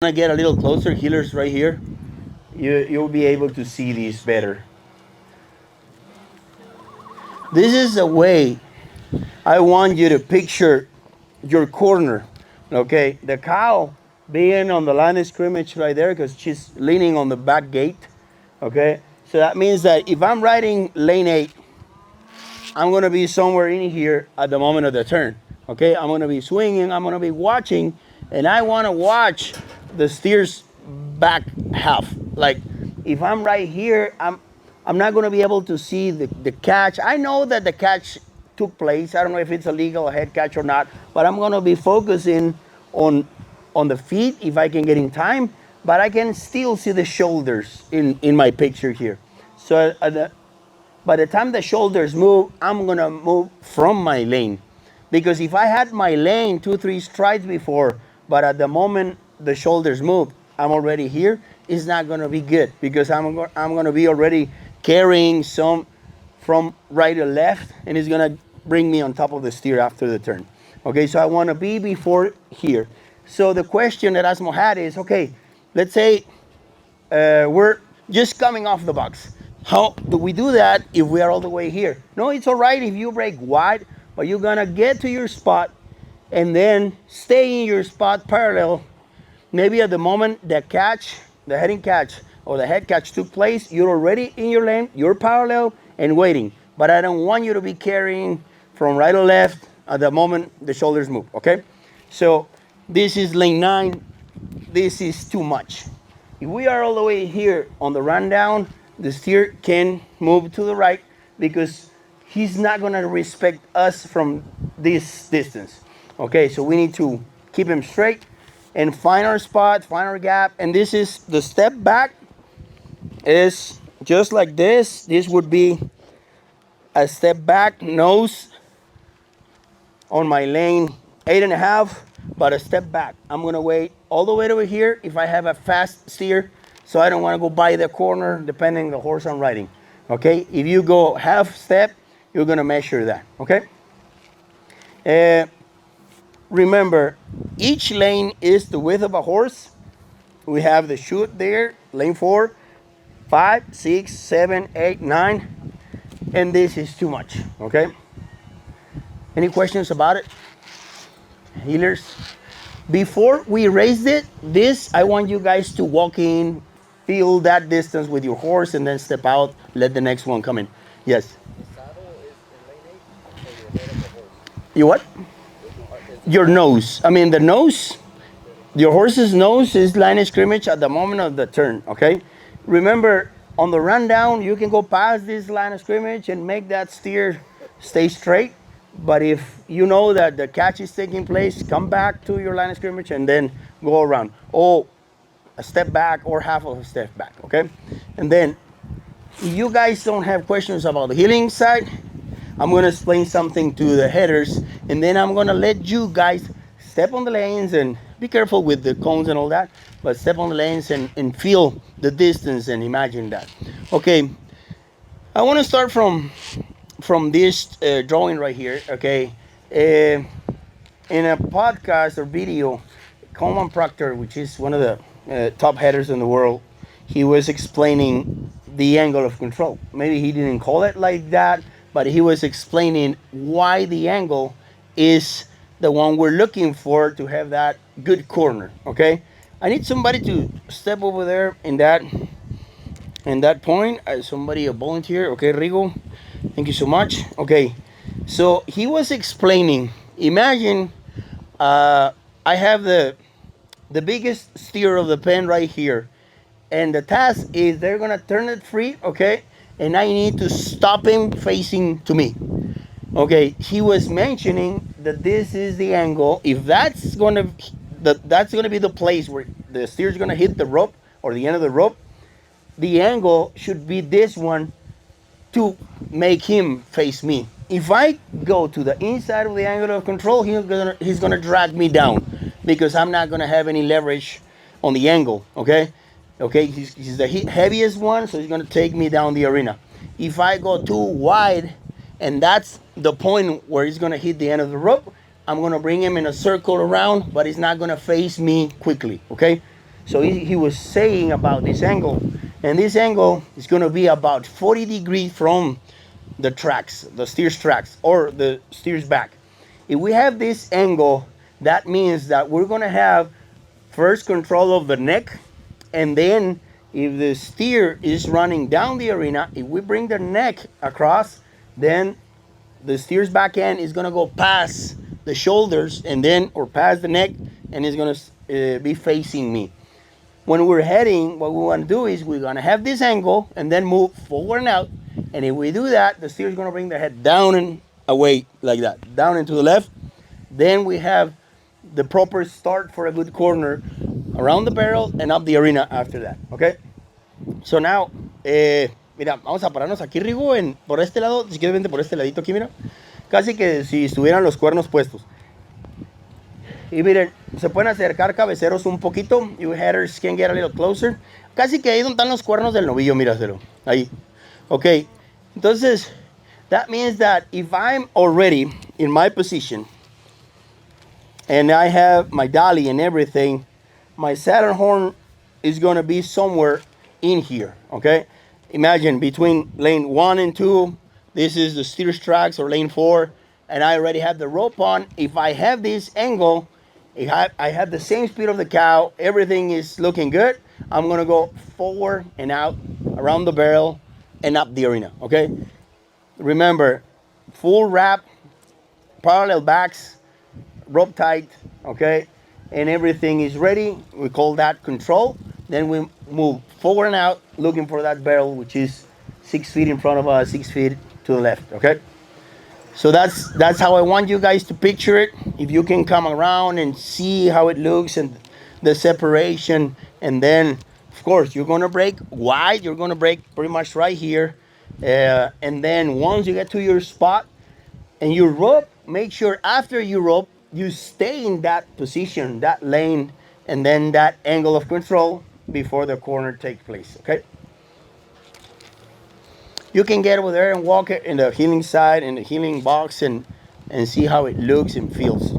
to get a little closer, healers, right here. You'll be able to see these better. This is a way I want you to picture your corner. Okay, the cow being on the line of scrimmage right there because she's leaning on the back gate. Okay, so that means that if I'm riding lane 8, I'm going to be somewhere in here at the moment of the turn. Okay, I'm going to be swinging, I'm going to be watching, and I want to watch the steer's back half. Like if I'm right here, I'm not going to be able to see the catch. I know that the catch took place. I don't know if it's a legal head catch or not, but I'm going to be focusing on on the feet if I can get in time, but I can still see the shoulders in my picture here. So by the time the shoulders move, I'm gonna move from my lane. Because if I had my lane 2, 3 strides before, but at the moment the shoulders move, I'm already here, it's not gonna be good because I'm gonna be already carrying some from right to left and it's gonna bring me on top of the steer after the turn. Okay, so I wanna be before here. So the question that Asmo had is, okay, let's say we're just coming off the box. How do we do that if we are all the way here? No, it's all right if you break wide, but you're gonna get to your spot and then stay in your spot parallel. Maybe at the moment the catch, the heading catch or the head catch took place, you're already in your lane, you're parallel and waiting. But I don't want you to be carrying from right or left at the moment the shoulders move, okay? So this is lane 9. This is too much. If we are all the way here on the rundown, the steer can move to the right because he's not going to respect us from this distance. Okay, so we need to keep him straight and find our spot, find our gap. And this is the step back is just like this. This would be a step back, nose on my lane 8.5, but a step back. I'm gonna wait all the way over here if I have a fast steer, so I don't want to go by the corner depending the horse I'm riding. Okay, if you go half step, you're gonna measure that. Okay. Uh, Remember, each lane is the width of a horse. We have the chute there, lane 4, 5, 6, 7, 8, 9, and this is too much. Okay. Any questions about it, healers? Before we raised it, this, I want you guys to walk in, feel that distance with your horse, and then step out, let the next one come in. Yes? You what? Your nose. I mean, the nose, your horse's nose is line of scrimmage at the moment of the turn, okay? Remember, on the rundown, you can go past this line of scrimmage and make that steer stay straight. But if you know that the catch is taking place, come back to your line of scrimmage and then go around. Oh, a step back or half of a step back, okay? And then, if you guys don't have questions about the healing side, I'm gonna explain something to the headers, and then I'm gonna let you guys step on the lanes and be careful with the cones and all that, but step on the lanes and feel the distance and imagine that. Okay, I wanna start from this drawing right here, okay? In a podcast or video, Coleman Proctor, which is one of the top headers in the world, he was explaining the angle of control. Maybe he didn't call it like that, but he was explaining why the angle is the one we're looking for to have that good corner, okay? I need somebody to step over there in that point. Somebody, a volunteer, okay, Rigo, thank you so much. Okay, so he was explaining, imagine I have the biggest steer of the pen right here, and the task is they're gonna turn it free, okay, and I need to stop him facing to me. Okay, he was mentioning that this is the angle. If that's gonna be the place where the steer's gonna hit the rope or the end of the rope, the angle should be this one to make him face me. If I go to the inside of the angle of control, he's gonna drag me down because I'm not gonna have any leverage on the angle. Okay, okay. He's the heaviest one, so he's gonna take me down the arena. If I go too wide, and that's the point where he's gonna hit the end of the rope, I'm gonna bring him in a circle around, but he's not gonna face me quickly. Okay, So he was saying about this angle, and this angle is going to be about 40 degrees from the tracks, the steer's tracks, or the steer's back. If we have this angle, that means that we're going to have first control of the neck, and then if the steer is running down the arena, if we bring the neck across, then the steer's back end is going to go past the shoulders and then or past the neck, and it's going to be facing me. When we're heading, what we want to do is we're going to have this angle and then move forward and out. And if we do that, the steer is going to bring the head down and away like that, down and to the left. Then we have the proper start for a good corner around the barrel and up the arena after that. Okay? So now, mira, vamos a pararnos aquí, Rigo, por este lado. Si quieres, vente por este ladito aquí, mira. Casi que si estuvieran los cuernos puestos. Y miren, se pueden acercar cabeceros un poquito. You headers can get a little closer. Casi que ahí donde están los cuernos del novillo, míraselo. Ahí. Ok. Entonces, that means that if I'm already in my position and I have my dolly and everything, my Saturn horn is going to be somewhere in here. Okay. Imagine between lane 1 and 2, this is the steer's tracks, or lane 4, and I already have the rope on. If I have this angle, I have the same speed of the cow, everything is looking good, I'm going to go forward and out around the barrel and up the arena. Okay. Remember, full wrap, parallel backs, rope tight. Okay. And everything is ready. We call that control. Then we move forward and out, looking for that barrel, which is 6 feet in front of us, 6 feet to the left. Okay. So that's how I want you guys to picture it. If you can come around and see how it looks and the separation, and then of course you're gonna break wide. You're gonna break pretty much right here, and then once you get to your spot and you rope, make sure after you rope you stay in that position, that lane, and then that angle of control before the corner takes place. Okay. You can get over there and walk it in the healing side, in the healing box, and see how it looks and feels.